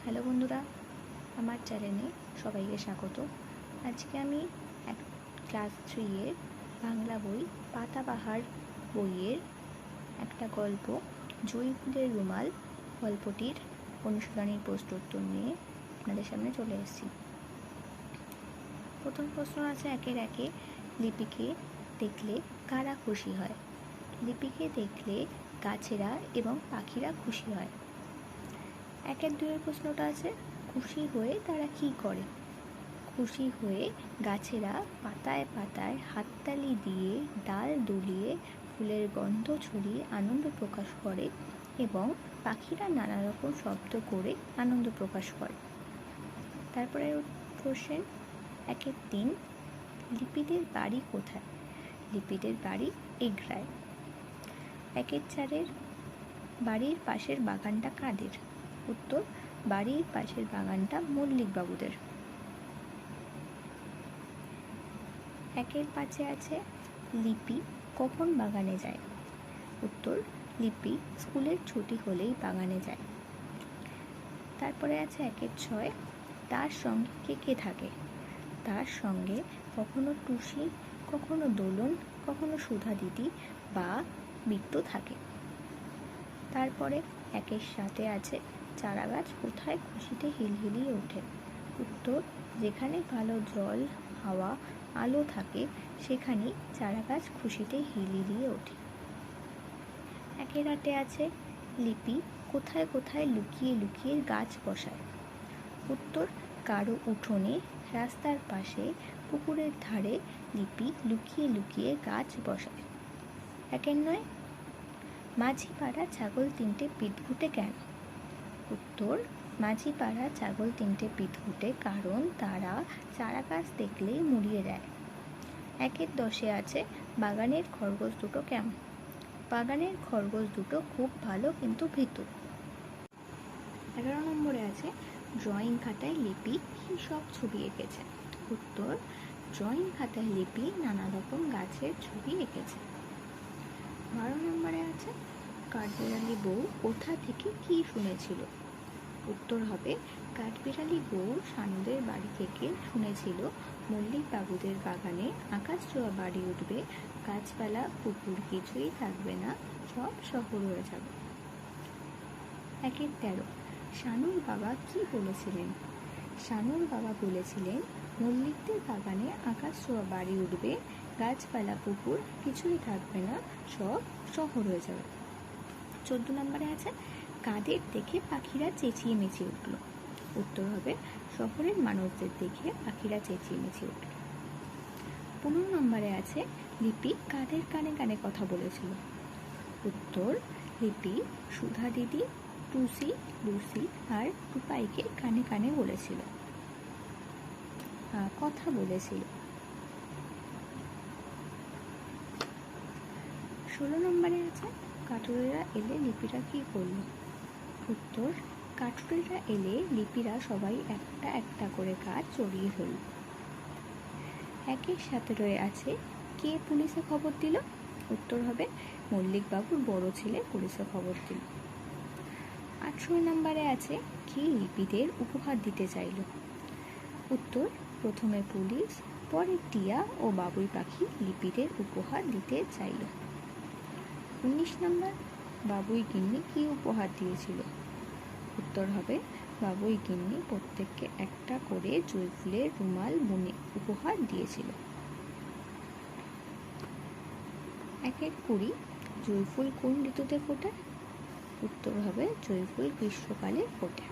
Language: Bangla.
হ্যালো বন্ধুরা, আমার চ্যানেলে সবাইকে স্বাগত। আজকে আমি ক্লাস 3 এর বাংলা বই পাতাবাহার বইয়ের একটা গল্প জুঁই ফুলের রুমাল গল্পটির অনুশীলনী প্রশ্নোত্তর নিয়ে আপনাদের সামনে চলে এসেছি। প্রথম প্রশ্ন আছে, একের একে লিপিকে দেখলে কারা খুশি হয়? লিপিকে দেখলে গাছেরা এবং পাখিরা খুশি হয়। একের দুয়ের প্রশ্নটা আছে, খুশি হয়ে তারা কি করে? খুশি হয়ে গাছেরা পাতায় পাতায় হাততালি দিয়ে, ডাল দুলিয়ে, ফুলের গন্ধ ছড়িয়ে আনন্দ প্রকাশ করে এবং পাখিরা নানা রকম শব্দ করে আনন্দ প্রকাশ করে। তারপরে কোশ্চেন, একের 3, লিপিদের বাড়ি কোথায়? লিপিদের বাড়ি এগরায়। একের 4, বাড়ির পাশের বাগানটা কাদের? উত্তর, বাড়ির পাশের বাগানটা মল্লিক বাবুদের। একের 5 আছে, লিপি কখন বাগানে যায়? উত্তর, লিপি স্কুলের ছুটি হলেই বাগানে যায়। তারপরে আছে একের 6, তার সঙ্গে কে কে থাকে? তার সঙ্গে কখনো টুসি, কখনো দোলন, কখনো সুধা দিদি বা বিট্টু থাকে। তারপরে একের 7 আছে, চারা গাছ কোথায় খুশিতে হিলহিলিয়ে ওঠে? উত্তর, যেখানে ভালো জল, হাওয়া, আলো থাকে সেখানেই চারা গাছ খুশিতে হিলহিলিয়ে ওঠে। একের 8 আছে, লিপি কোথায় কোথায় লুকিয়ে লুকিয়ে গাছ বসায়? উত্তর, কারো উঠোনে, রাস্তার পাশে, পুকুরের ধারে লিপি লুকিয়ে লুকিয়ে গাছ বসায়। একের 9, মাঝি পাড়া ছাগল 3টে পিটঘুটে কেন? উত্তর, মাঝি পাড়া ছাগল 3টে পিটঘুটে কারণ তারা চারা গাছ দেখলেই মুড়িয়ে দেয়। একের 10 আছে, বাগানের খরগোশ দুটো কেমন? বাগানের খরগোশ দুটো খুব ভালো কিন্তু ভীতু। 11 নম্বরে আছে, ড্রয়িং খাতায় লিপি কী সব ছবি এঁকেছে? উত্তর, ড্রয়িং খাতায় লিপি নানা রকম গাছের ছবি এঁকেছে। 12 নম্বরে আছে, কাঠবিড়ালি বউ কোথা থেকে কি শুনেছিল? উত্তর হবে, কাঠবিড়ালি বউ সানুদের বাড়ি থেকে শুনেছিল মল্লিক বাবুদের বাগানে আকাশ ছোঁয়া বাড়ি উঠবে, গাছপালা পুকুর কিছুই থাকবে না, সব শহর হয়ে যাবে। একের 13, সানুর বাবা কি বলেছিলেন? সানুর বাবা বলেছিলেন মল্লিকদের বাগানে আকাশ ছোঁয়া বাড়ি উঠবে, গাছপালা পুকুর কিছুই থাকবে না, সব শহর হয়ে যাবে। 14 নম্বরে আছে, কাদের দেখে পাখিরা চেঁচিয়ে মেচিয়ে উঠল? উত্তর হবে, শহরের মানুষদের দেখে পাখিরা চেঁচিয়ে মেচিয়ে উঠল। 15 নম্বরে আছে, লিপি কাদের কানে কানে কথা বলেছিল? উত্তর, লিপি সুধা দিদি, টুসি, লুসি আর টুপাইকে কানে কানে বলেছিল, কথা বলেছিল। 16 নম্বরে আছে, কাঠুরেরা এলে লিপিরা কি করল? উত্তর, কাঠুরেরা এলে লিপিরা সবাই একটা একটা করে গাছ জড়িয়ে ধরল। একের 17 আছে, কে পুলিশে খবর দিল? উত্তর হবে, মল্লিক বাবুর বড় ছেলে পুলিশে খবর দিল। 18 নম্বরে আছে, কি লিপিদের উপহার দিতে চাইল? উত্তর, প্রথমে পুলিশ, পরে টিয়া ও বাবুই পাখি লিপিদের উপহার দিতে চাইল। 19 নম্বর, বাবুই গিন্নি কি উপহার দিয়েছিল? উত্তর হবে, বাবুই গিন্নি প্রত্যেককে একটা করে জুঁই ফুলের রুমাল বুনে উপহার দিয়েছিল। একের 20, জুঁই ফুল কোন ঋতুতে ফোটে? উত্তর হবে, জুঁই ফুল গ্রীষ্মকালে ফোটে।